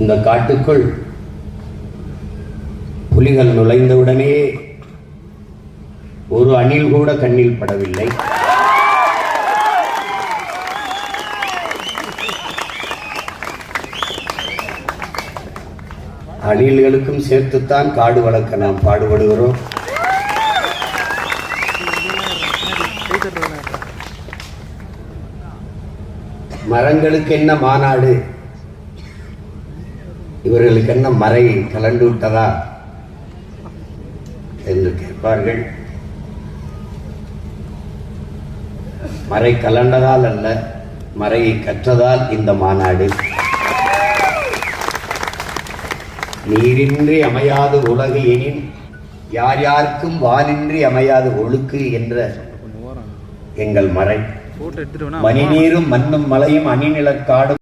இந்த காட்டுக்குள் புலிகள் நுழைந்தவுடனே ஒரு அணில் கூட கண்ணில் படவில்லை. அணில்களுக்கும் சேர்த்துத்தான் காடு வளர்க்க நாம் பாடுபடுகிறோம். மரங்களுக்கு என்ன மாநாடு, இவர்களுக்கு என்ன மறை கலண்டு விட்டதா என்று கேட்பார்கள். மறை கலண்டதால் அல்ல, மறையை கற்றதால் இந்த மாநாடு. நீரின்றி அமையாது உலகு எனின் யார் யாருக்கும் வானின்றி அமையாது ஒழுக்கு என்ற எங்கள் மறை. மணிநீரும் மண்ணும் மலையும் அணிநிலக்காடும்